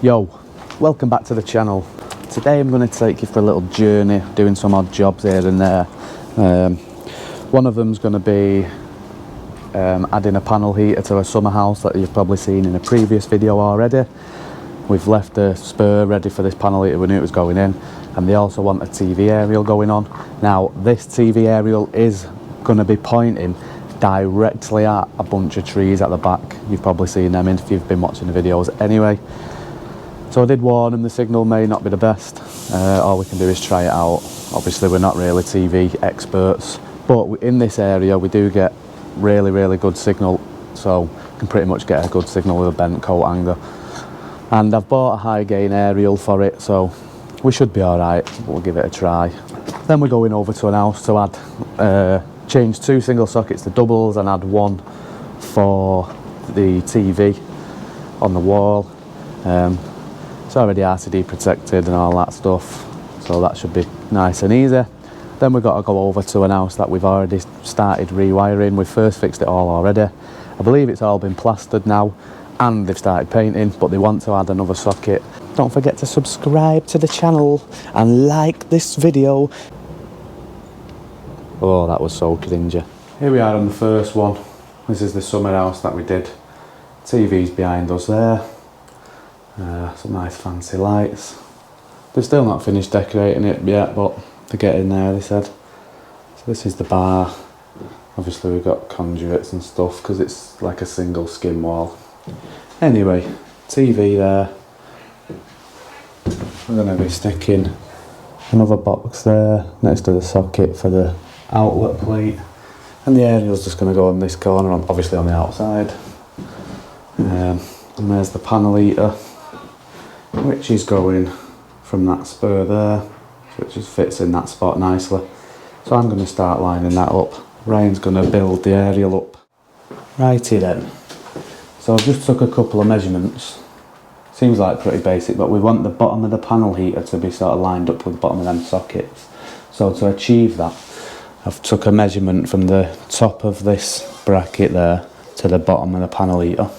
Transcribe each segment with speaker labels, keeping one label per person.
Speaker 1: Yo, welcome back to the channel. Today I'm going to take you for a little journey doing some odd jobs here and there. One of them's going to be adding a panel heater to a summer house that you've probably seen in a previous video already. We've left the spur ready for this panel heater, we knew it was going in, and they also want a TV aerial going on. Now this TV aerial is going to be pointing directly at a bunch of trees at the back. You've probably seen them if you've been watching the videos anyway. So I did warn them the signal may not be the best. All we can do is try it out. Obviously we're not really TV experts, but in this area we do get really good signal, so you can pretty much get a good signal with a bent coat hanger. And I've bought a high gain aerial for it, so we should be alright, but we'll give it a try. Then we're going over to an house to add, change 2 single sockets to doubles and add one for the TV on the wall. It's already RCD protected and all that stuff, so that should be nice and easy. Then we've got to go over to an house that we've already started rewiring. We've first fixed it all already. I believe it's all been plastered now and they've started painting, but they want to add another socket. Don't forget to subscribe to the channel and like this video. Oh, that was so cringy. Here we are on the first one. This is the summer house that we did. TV's behind us there. Some nice fancy lights. They've still not finished decorating it yet, but they're getting there, they said. So this is the bar. Obviously we've got conduits and stuff because it's like a single skin wall. Anyway, TV there. We're going to be sticking another box there next to the socket for the outlet plate. And the aerial's just going to go on this corner, obviously on the outside. And there's the panel heater, which is going from that spur there, which just fits in that spot nicely. So I'm going to start lining that up. Ryan's going to build the aerial up. Righty then. So I've just took a couple of measurements. Seems like pretty basic, but we want the bottom of the panel heater to be sort of lined up with the bottom of them sockets. So to achieve that, I've took a measurement from the top of this bracket there to the bottom of the panel heater.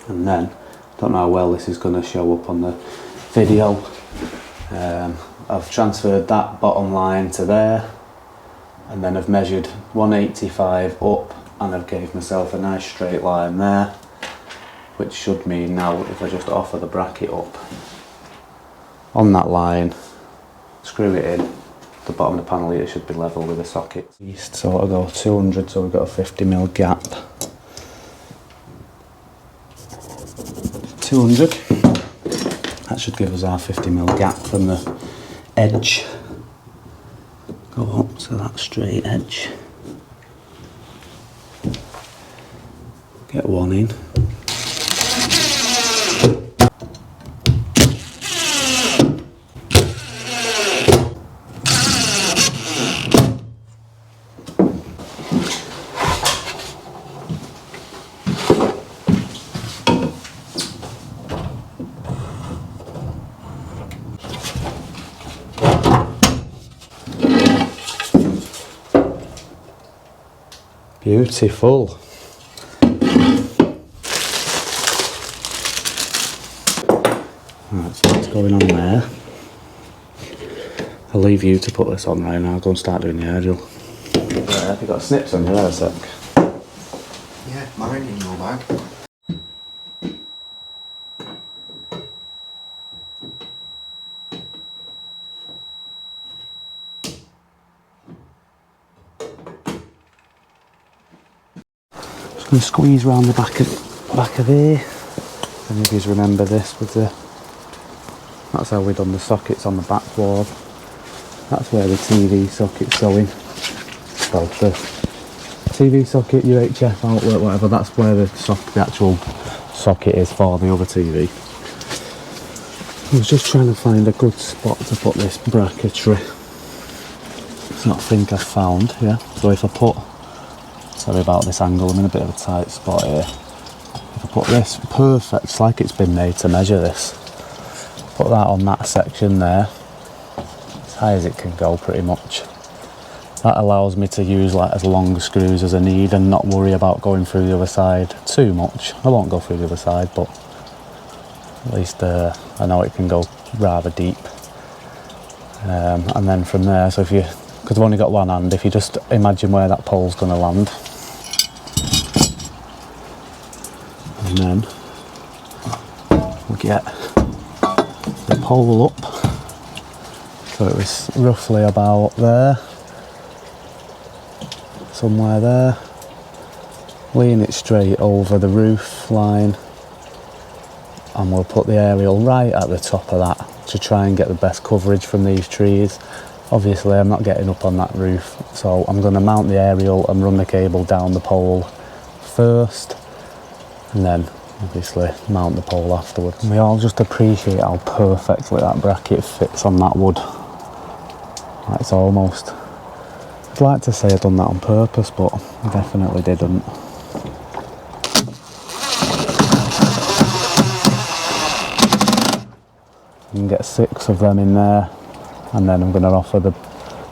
Speaker 1: And then, don't know how well this is going to show up on the video. I've transferred that bottom line to there, and then I've measured 185 up, and I've gave myself a nice straight line there, which should mean now if I just offer the bracket up on that line, screw it in, the bottom of the panel heater should be level with the socket. So I'll go 200, so we've got a 50mm gap. 200. That should give us our 50mm gap from the edge. Go up to that straight edge. Get one in. Beautiful. Right, so what's going on there? I'll leave you to put this on right now. I'll go and start doing the aerial. Right, have you got snips on you there a sec?
Speaker 2: Yeah, mine in your bag.
Speaker 1: Just going to squeeze round the back of here. And if you remember this with the, that's how we've done the sockets on the back wall. That's where the TV socket's going. Well, the TV socket, UHF outlet, whatever, that's where the actual socket is for the other TV. I was just trying to find a good spot to put this bracketry. It's not a thing I've found, yeah. So if I put, sorry about this angle, I'm in a bit of a tight spot here. If I put this perfect, it's like it's been made to measure this. Put that on that section there, as high as it can go pretty much. That allows me to use like as long screws as I need and not worry about going through the other side too much. I won't go through the other side, but At least I know it can go rather deep. And then from there, so if you, because I've only got one hand, if you just imagine where that pole's going to land, and then we'll get the pole up, so it was roughly about there, somewhere there, lean it straight over the roof line, and we'll put the aerial right at the top of that to try and get the best coverage from these trees. Obviously I'm not getting up on that roof, so I'm going to mount the aerial and run the cable down the pole first, and then obviously mount the pole afterwards. And we all just appreciate how perfectly that bracket fits on that wood. It's almost, I'd like to say I've done that on purpose, but I definitely didn't. You can get 6 of them in there, and then I'm going to offer the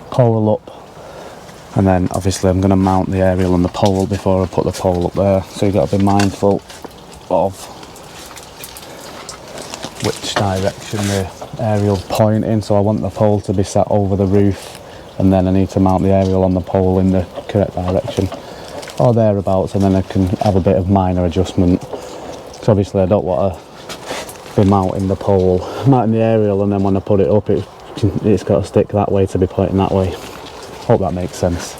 Speaker 1: pole up, and then obviously I'm going to mount the aerial on the pole before I put the pole up there, so you've got to be mindful of which direction the aerial's pointing. So I want the pole to be sat over the roof, and then I need to mount the aerial on the pole in the correct direction or thereabouts, and then I can have a bit of minor adjustment. So obviously I don't want to be mounting the aerial, and then when I put it up it's got to stick that way to be pointing that way. Hope that makes sense.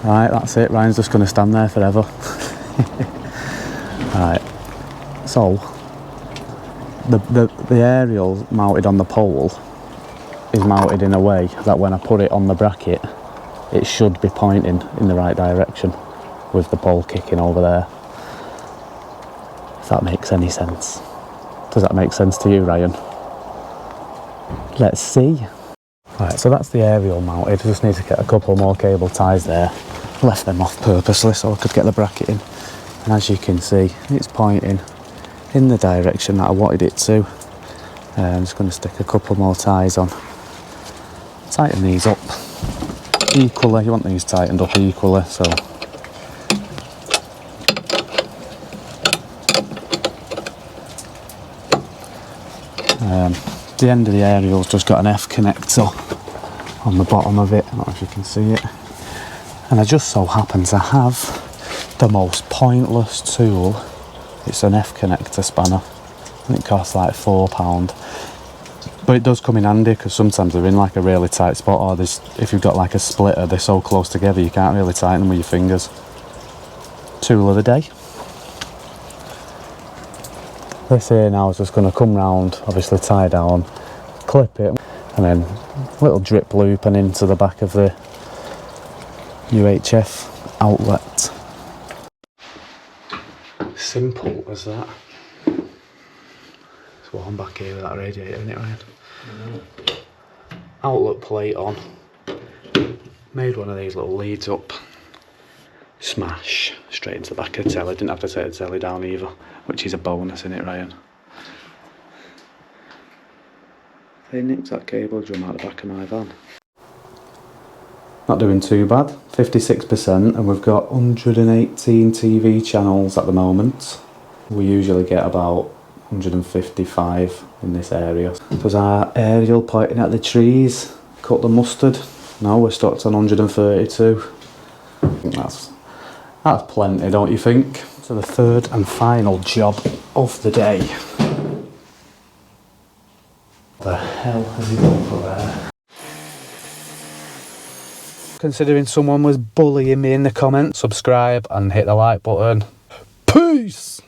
Speaker 1: Right, that's it. Ryan's just going to stand there forever. Right, so the aerial mounted on the pole is mounted in a way that when I put it on the bracket it should be pointing in the right direction with the pole kicking over there. If that makes any sense. Does that make sense to you, Ryan? Let's see. Right, so that's the aerial mounted. I just need to get a couple more cable ties there. Left them off purposely so I could get the bracket in. And as you can see, it's pointing in the direction that I wanted it to. I'm just going to stick a couple more ties on. Tighten these up equally. You want these tightened up equally, so the end of the aerial's just got an F connector on the bottom of it. I don't know if you can see it. And I just so happen to have the most pointless tool. It's an F connector spanner, and it costs like £4. But it does come in handy because sometimes they're in like a really tight spot, or if you've got like a splitter, they're so close together you can't really tighten them with your fingers. Tool of the day. This here now is just going to come round, obviously tie down, clip it, and then a little drip loop and into the back of the UHF outlet. Simple as that. It's warm back here with that radiator, isn't it, Ryan? Outlet plate on. Made one of these little leads up. Smash straight into the back of the telly. Didn't have to take the telly down either, which is a bonus, isn't it, Ryan? They nicked that cable drum out the back of my van. Not doing too bad, 56%, and we've got 118 TV channels at the moment. We usually get about 155 in this area. There's our aerial pointing at the trees. Cut the mustard. Now we're stuck on 132. I think that's plenty, don't you think? So the third and final job of the day. What the hell has he done for there? Considering someone was bullying me in the comments, subscribe and hit the like button. Peace!